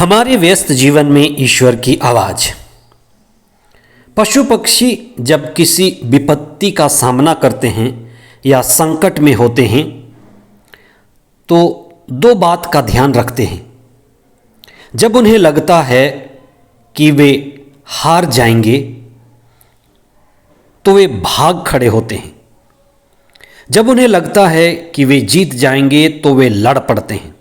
हमारे व्यस्त जीवन में ईश्वर की आवाज़। पशु पक्षी जब किसी विपत्ति का सामना करते हैं या संकट में होते हैं तो दो बात का ध्यान रखते हैं। जब उन्हें लगता है कि वे हार जाएंगे तो वे भाग खड़े होते हैं। जब उन्हें लगता है कि वे जीत जाएंगे तो वे लड़ पड़ते हैं।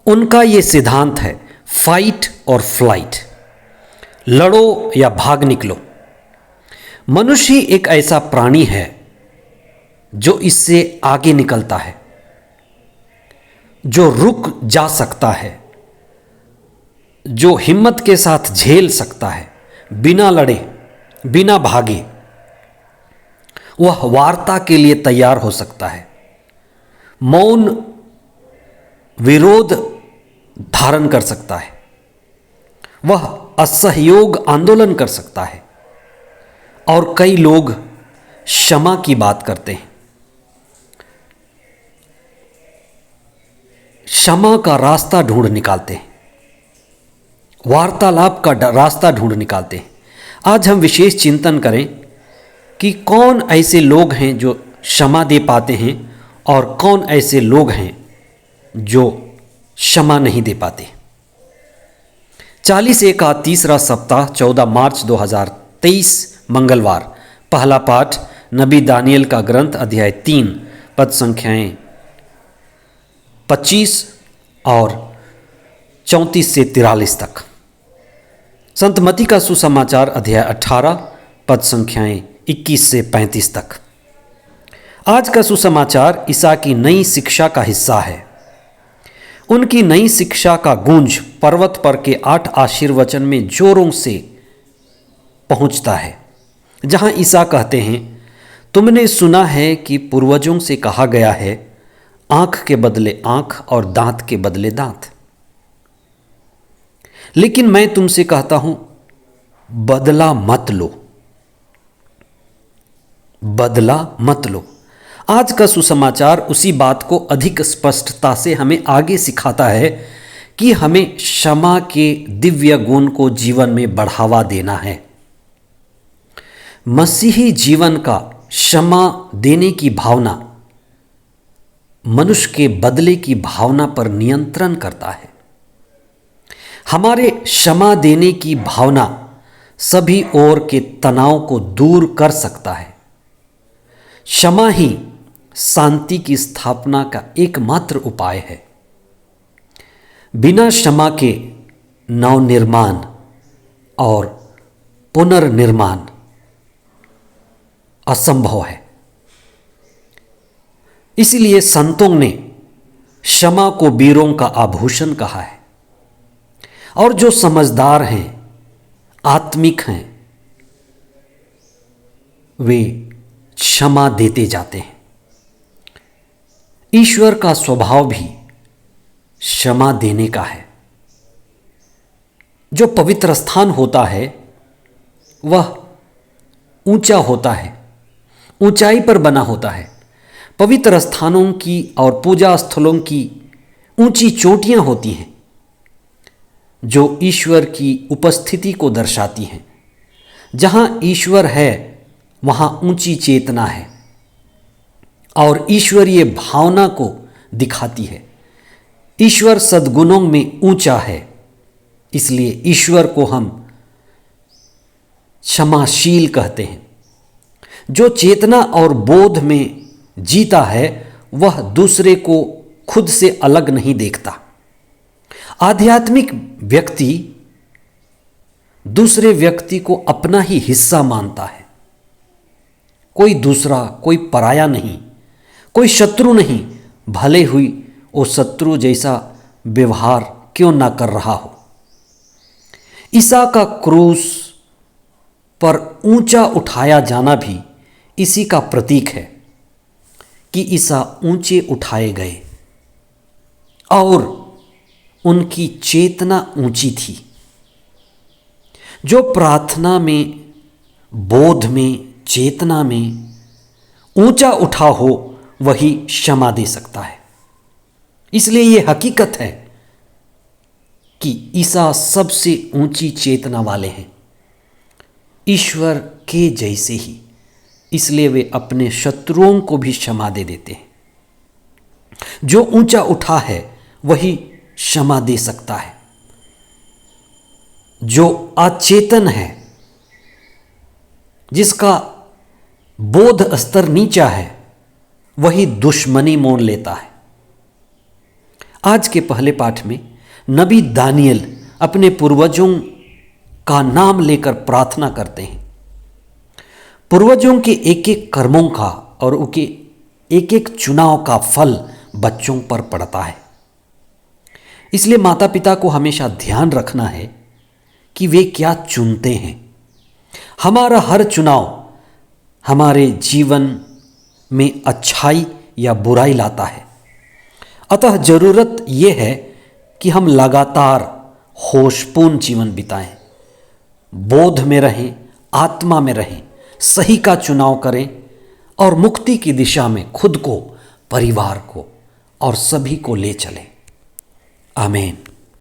उनका ये सिद्धांत है, फाइट और फ्लाइट, लड़ो या भाग निकलो। मनुष्य एक ऐसा प्राणी है जो इससे आगे निकलता है, जो रुक जा सकता है, जो हिम्मत के साथ झेल सकता है, बिना लड़े, बिना भागे। वह वार्ता के लिए तैयार हो सकता है, मौन विरोध धारण कर सकता है, वह असहयोग आंदोलन कर सकता है। और कई लोग क्षमा की बात करते हैं, क्षमा का रास्ता ढूंढ निकालते हैं, वार्तालाप का रास्ता ढूंढ निकालते हैं। आज हम विशेष चिंतन करें कि कौन ऐसे लोग हैं जो क्षमा दे पाते हैं और कौन ऐसे लोग हैं जो क्षमा नहीं दे पाते। 40 का तीसरा सप्ताह 14 मार्च 2023 मंगलवार। पहला पाठ नबी दानियल का ग्रंथ अध्याय 3 पद संख्याएं 25 और 34 से 43 तक। संत मत्ती का सुसमाचार अध्याय 18 पद संख्याएं 21 से 35 तक। आज का सुसमाचार ईसा की नई शिक्षा का हिस्सा है। उनकी नई शिक्षा का गूंज पर्वत पर के 8 आशीर्वचन में जोरों से पहुंचता है, जहां ईसा कहते हैं, तुमने सुना है कि पूर्वजों से कहा गया है, आंख के बदले आंख और दांत के बदले दांत। लेकिन मैं तुमसे कहता हूं, बदला मत लो, बदला मत लो। आज का सुसमाचार उसी बात को अधिक स्पष्टता से हमें आगे सिखाता है कि हमें क्षमा के दिव्य गुण को जीवन में बढ़ावा देना है। मसीही जीवन का क्षमा देने की भावना मनुष्य के बदले की भावना पर नियंत्रण करता है। हमारे क्षमा देने की भावना सभी ओर के तनाव को दूर कर सकता है। क्षमा ही शांति की स्थापना का एकमात्र उपाय है। बिना क्षमा के नवनिर्माण और पुनर्निर्माण असंभव है। इसलिए संतों ने क्षमा को वीरों का आभूषण कहा है। और जो समझदार हैं, आत्मिक हैं, वे क्षमा देते जाते हैं। ईश्वर का स्वभाव भी क्षमा देने का है। जो पवित्र स्थान होता है वह ऊंचा होता है, ऊंचाई पर बना होता है। पवित्र स्थानों की और पूजा स्थलों की ऊंची चोटियां होती हैं जो ईश्वर की उपस्थिति को दर्शाती हैं। जहां ईश्वर है वहां ऊंची चेतना है और ईश्वरीय भावना को दिखाती है। ईश्वर सद्गुणों में ऊंचा है, इसलिए ईश्वर को हम क्षमाशील कहते हैं। जो चेतना और बोध में जीता है वह दूसरे को खुद से अलग नहीं देखता। आध्यात्मिक व्यक्ति दूसरे व्यक्ति को अपना ही हिस्सा मानता है। कोई दूसरा, कोई पराया नहीं, कोई शत्रु नहीं, भले हुई वो शत्रु जैसा व्यवहार क्यों ना कर रहा हो। ईसा का क्रूस पर ऊंचा उठाया जाना भी इसी का प्रतीक है कि ईसा ऊंचे उठाए गए और उनकी चेतना ऊंची थी। जो प्रार्थना में, बोध में, चेतना में ऊंचा उठा हो वही क्षमा दे सकता है। इसलिए ये हकीकत है कि ईसा सबसे ऊंची चेतना वाले हैं, ईश्वर के जैसे ही, इसलिए वे अपने शत्रुओं को भी क्षमा दे देते हैं। जो ऊंचा उठा है वही क्षमा दे सकता है। जो अचेतन है, जिसका बोध स्तर नीचा है, वही दुश्मनी मोल लेता है। आज के पहले पाठ में नबी दानियल अपने पूर्वजों का नाम लेकर प्रार्थना करते हैं। पूर्वजों के एक एक कर्मों का और उनके एक एक चुनाव का फल बच्चों पर पड़ता है। इसलिए माता पिता को हमेशा ध्यान रखना है कि वे क्या चुनते हैं। हमारा हर चुनाव हमारे जीवन में अच्छाई या बुराई लाता है। अतः जरूरत यह है कि हम लगातार होशपूर्ण जीवन बिताएं, बोध में रहें, आत्मा में रहें, सही का चुनाव करें और मुक्ति की दिशा में खुद को, परिवार को और सभी को ले चलें। आमीन।